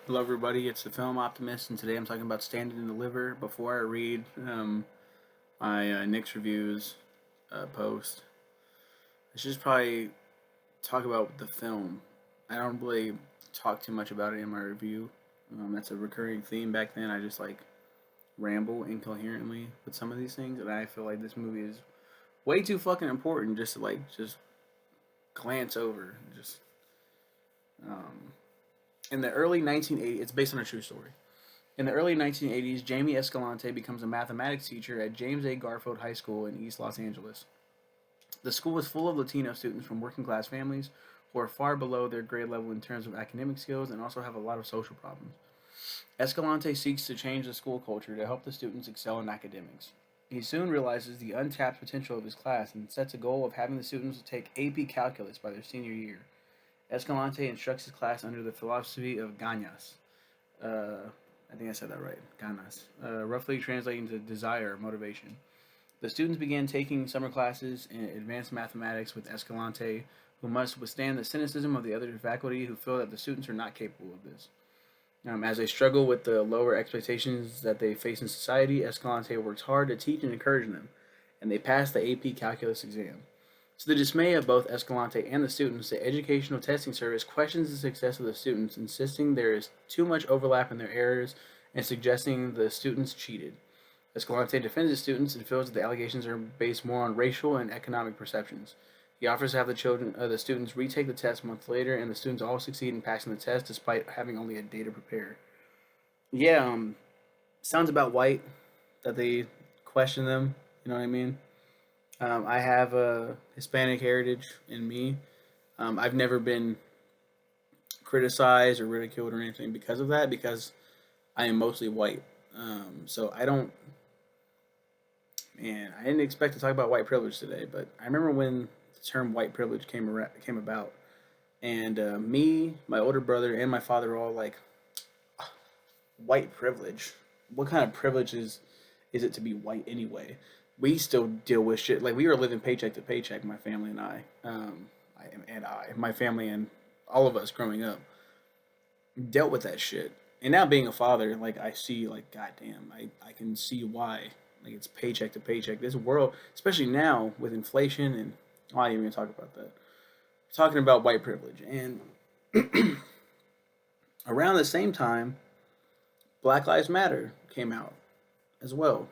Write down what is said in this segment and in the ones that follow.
Hello, everybody. It's the Film Optimist, and today I'm talking about Stand and Deliver. Before I read my Nick's reviews post, I should just probably talk about the film. I don't really talk too much about it in my review. That's a recurring theme back then. I just like ramble incoherently with some of these things, and I feel like this movie is way too fucking important just to just glance over. Just um, in the early 1980s, it's based on a true story. In the early 1980s, Jamie Escalante becomes a mathematics teacher at James A. Garfield High School in East Los Angeles. The school is full of Latino students from working class families who are far below their grade level in terms of academic skills and also have a lot of social problems. Escalante seeks to change the school culture to help the students excel in academics. He soon realizes the untapped potential of his class and sets a goal of having the students take AP Calculus by their senior year. Escalante instructs his class under the philosophy of ganas, uh, I think I said that right. Ganas. Roughly translating to desire or motivation. The students began taking summer classes in advanced mathematics with Escalante, who must withstand the cynicism of the other faculty who feel that the students are not capable of this. As they struggle with the lower expectations that they face in society, Escalante works hard to teach and encourage them, and they pass the AP Calculus exam. To the dismay of both Escalante and the students, the Educational Testing Service questions the success of the students, insisting there is too much overlap in their errors and suggesting the students cheated. Escalante defends his students and feels that the allegations are based more on racial and economic perceptions. He offers to have the students retake the test months later, and the students all succeed in passing the test despite having only a day to prepare. Yeah, sounds about white that they question them. You know what I mean? I have a Hispanic heritage in me. I've never been criticized or ridiculed or anything because of that, because I am mostly white. So I don't, man, I didn't expect to talk about white privilege today, but I remember when the term white privilege came about, and me, my older brother, and my father were all like, white privilege. What kind of privilege is it to be white anyway? We still deal with shit like we were living paycheck to paycheck. My family and my family and all of us growing up dealt with that shit. And now being a father, like I see, like goddamn, I can see why. Like it's paycheck to paycheck. This world, especially now with inflation, and oh, I ain't even gonna talk about that. We're talking about white privilege, and around the same time, Black Lives Matter came out as well.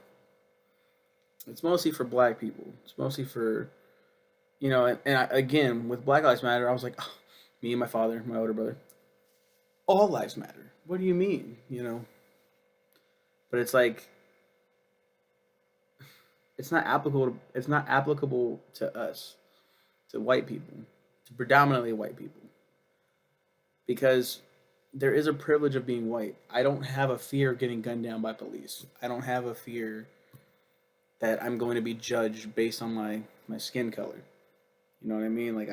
It's mostly for black people. It's mostly for, again, with Black Lives Matter, I was like, oh, me and my father, my older brother, all lives matter. What do you mean? But it's like it's not applicable. It's not applicable to us, to white people, to predominantly white people, because there is a privilege of being white. I don't have a fear of getting gunned down by police. I don't have a fear that I'm going to be judged based on my skin color. You know what I mean? Like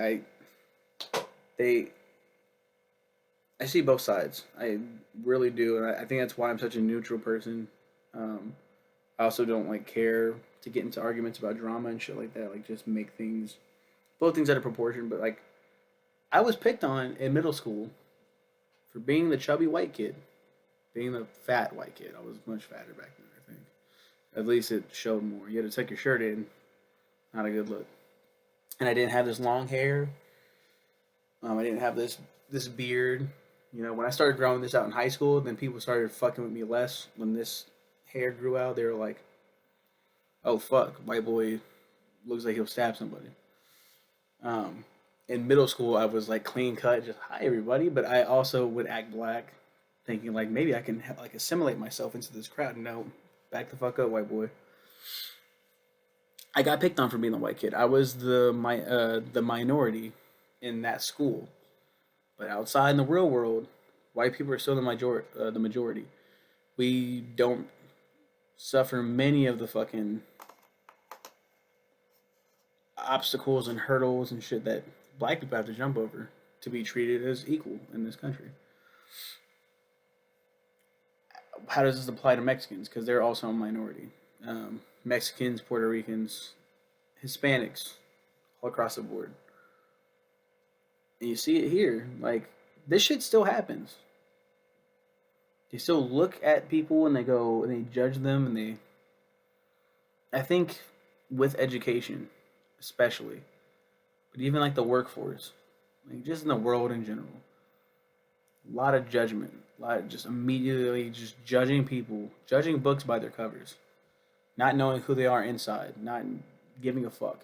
they I see both sides. I really do, and I think that's why I'm such a neutral person. Um, I also don't like care to get into arguments about drama and shit like that. Like just make things, blow things out of proportion. But like I was picked on in middle school for being the chubby white kid, being the fat white kid. I was much fatter back then, I think. At least it showed more. You had to tuck your shirt in. Not a good look. And I didn't have this long hair. I didn't have this beard. When I started growing this out in high school, then people started fucking with me less. When this hair grew out, they were like, "Oh fuck, white boy looks like he'll stab somebody." Um, in middle school, I was like clean cut, just hi everybody. But I also would act black, thinking like maybe I can like assimilate myself into this crowd. No, back the fuck up, white boy. I got picked on for being the white kid. I was the minority in that school. But outside in the real world, white people are still the majority. We don't suffer many of the fucking obstacles and hurdles and shit that black people have to jump over to be treated as equal in this country. How does this apply to Mexicans? Because they're also a minority. Mexicans, Puerto Ricans, Hispanics, all across the board. And you see it here. Like, this shit still happens. They still look at people and they go and they judge them and they. I think with education, especially, but even like the workforce, like just in the world in general, a lot of judgment, a lot of just immediately just judging people, judging books by their covers, not knowing who they are inside, not giving a fuck.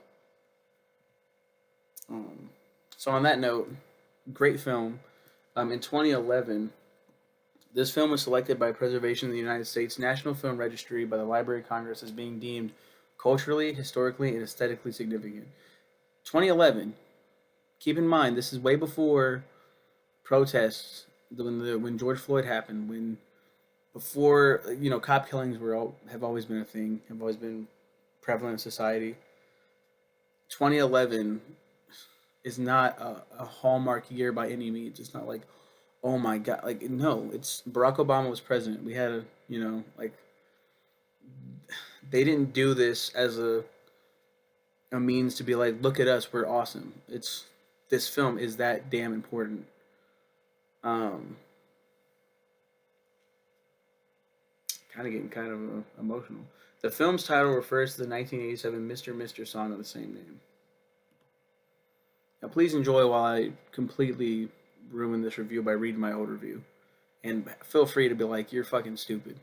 Um, so on that note, great film. In 2011, this film was selected by Preservation of the United States National Film Registry by the Library of Congress as being deemed culturally, historically, and aesthetically significant. 2011. Keep in mind, this is way before protests when George Floyd happened. When before cop killings have always been a thing, have always been prevalent in society. 2011 is not a hallmark year by any means. It's not like, oh my god, like no, it's Barack Obama was president. We had like they didn't do this as a means to be like, look at us, we're awesome. It's this film is that damn important. Um, Kind of getting kind of emotional. The film's title refers to the 1987 Mr. Mr. song of the same name. Now, please enjoy while I completely ruin this review by reading my old review. And feel free to be like, you're fucking stupid.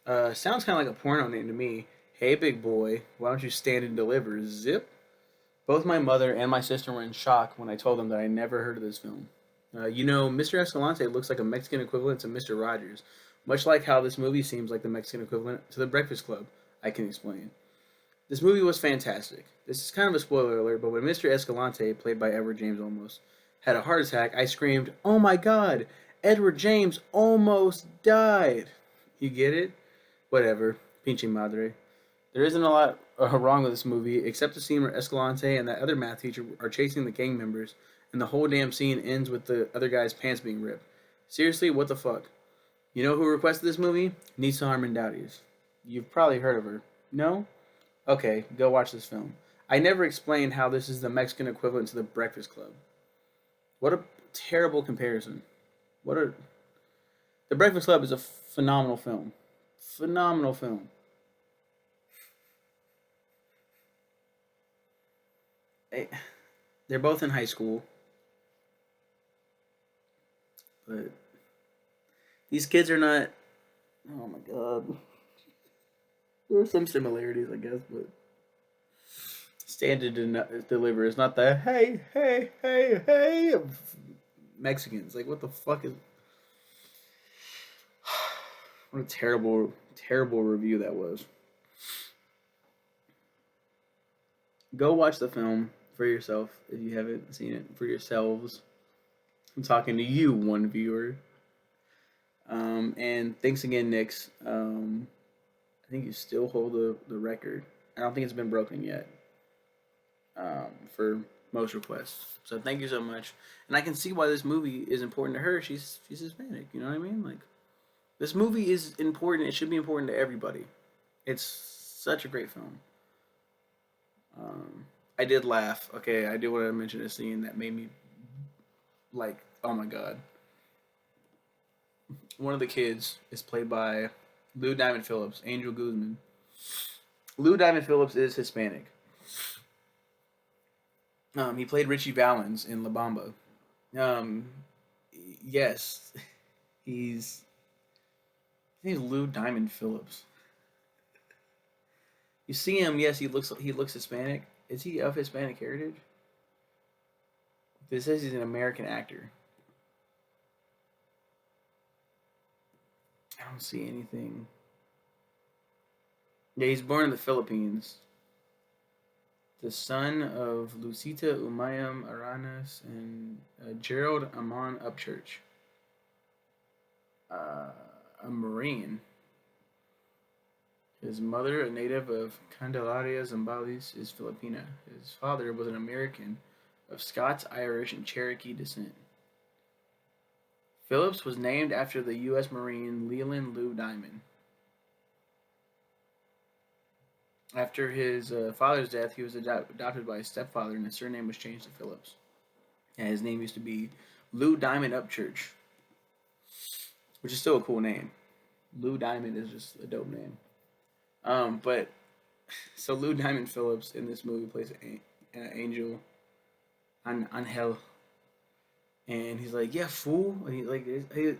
Sounds kind of like a porno name to me. Hey, big boy, why don't you stand and deliver? Zip. Both my mother and my sister were in shock when I told them that I never heard of this film. Mr. Escalante looks like a Mexican equivalent to Mr. Rogers, much like how this movie seems like the Mexican equivalent to The Breakfast Club. I can explain. This movie was fantastic. This is kind of a spoiler alert, but when Mr. Escalante, played by Edward James almost, had a heart attack, I screamed, "Oh my god! Edward James almost died!" You get it? Whatever. Pinche madre. There isn't a lot wrong with this movie, except the scene where Escalante and that other math teacher are chasing the gang members, and the whole damn scene ends with the other guy's pants being ripped. Seriously, what the fuck? You know who requested this movie? Nisa Armendariz. You've probably heard of her. No? Okay, go watch this film. I never explained how this is the Mexican equivalent to The Breakfast Club. What a terrible comparison. The Breakfast Club is a phenomenal film. Phenomenal film. They're both in high school, but these kids are not. Oh my god. There are some similarities, I guess, but Stand and Deliver is not the hey, hey, hey, hey of Mexicans. Like, what the fuck is. What a terrible, terrible review that was. Go watch the film for yourself if you haven't seen it for yourselves. I'm talking to you, one viewer. And thanks again, Nix. I think you still hold the record. I don't think it's been broken yet for most requests. So thank you so much. And I can see why this movie is important to her. She's Hispanic. You know what I mean? Like, this movie is important. It should be important to everybody. It's such a great film. I did laugh. Okay, I do want to mention a scene that made me like, oh my god. One of the kids is played by Lou Diamond Phillips, Angel Guzman. Lou Diamond Phillips is Hispanic. He played Richie Valens in La Bamba. Yes, he's I think Lou Diamond Phillips. You see him, yes, he looks Hispanic. Is he of Hispanic heritage? It says he's an American actor. I don't see anything. Yeah, he's born in the Philippines. The son of Lucita Umayam Aranas and Gerald Amon Upchurch. A Marine. His mother, a native of Candelaria, Zambales, is Filipina. His father was an American of Scots, Irish, and Cherokee descent. Phillips was named after the U.S. Marine Leland Lou Diamond. After his father's death, he was adopted by his stepfather, and his surname was changed to Phillips. And his name used to be Lou Diamond Upchurch. which is still a cool name. Lou Diamond is just a dope name. But so Lou Diamond Phillips in this movie plays an angel on hell, and he's like, "Yeah, fool," and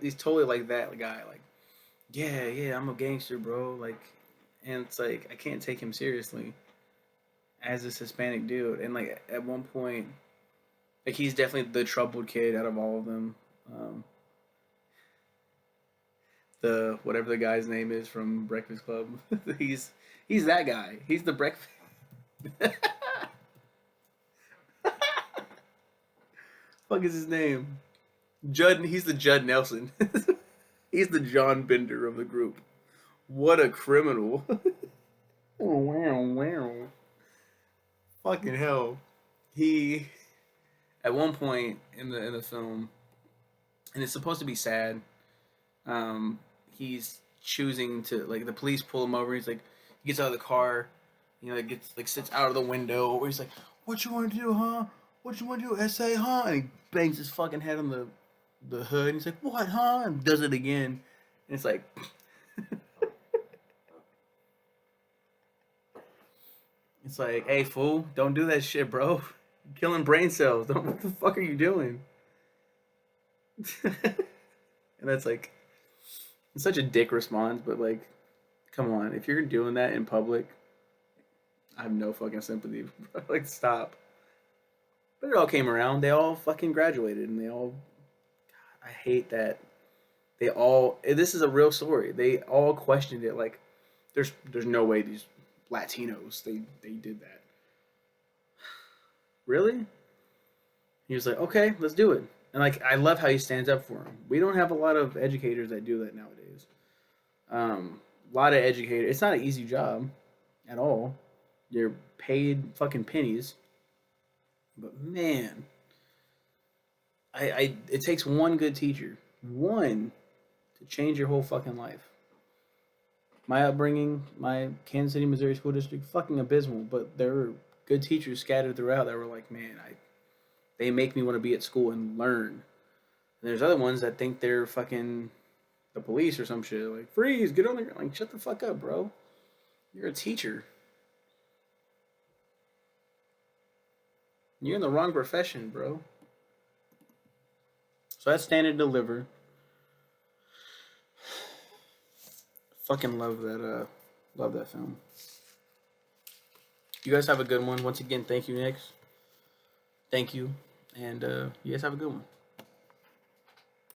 he's totally like that guy, like, "Yeah, yeah, I'm a gangster, bro," like, and it's like I can't take him seriously as this Hispanic dude, and like at one point, like he's definitely the troubled kid out of all of them. Um, the whatever the guy's name is from Breakfast Club, he's that guy. He's the breakfast. Fuck is his name? Judd. He's the Judd Nelson. He's the John Bender of the group. What a criminal! Wow, wow. Fucking hell. He at one point in the film, and it's supposed to be sad. Um, he's choosing to like the police pull him over. He's like he gets out of the car, gets like sits out of the window. Where he's like, "What you want to do, huh? What you want to do, SA, huh?" And he bangs his fucking head on the hood. And he's like, "What, huh?" And does it again. And it's like, it's like, "Hey, fool, don't do that shit, bro. You're killing brain cells. Don't. What the fuck are you doing?" And that's like, it's such a dick response, but like, come on, if you're doing that in public, I have no fucking sympathy. Like, stop. But it all came around. They all fucking graduated, and they all. I hate that they all. This is a real story. They all questioned it. Like, there's no way these Latinos they did that. Really? He was like, okay, let's do it. And like, I love how he stands up for him. We don't have a lot of educators that do that nowadays. A lot of educators. It's not an easy job at all. You're paid fucking pennies. But man, it takes one good teacher, one, to change your whole fucking life. My upbringing, my Kansas City, Missouri school district, fucking abysmal. But there were good teachers scattered throughout that were like, man, they make me want to be at school and learn. And there's other ones that think they're fucking the police or some shit. Like, freeze, get on the ground. Like, shut the fuck up, bro. You're a teacher. You're in the wrong profession, bro. So that's Stand and Deliver. Fucking love that film. You guys have a good one. Once again, thank you, Nick. Thank you. And you guys have a good one.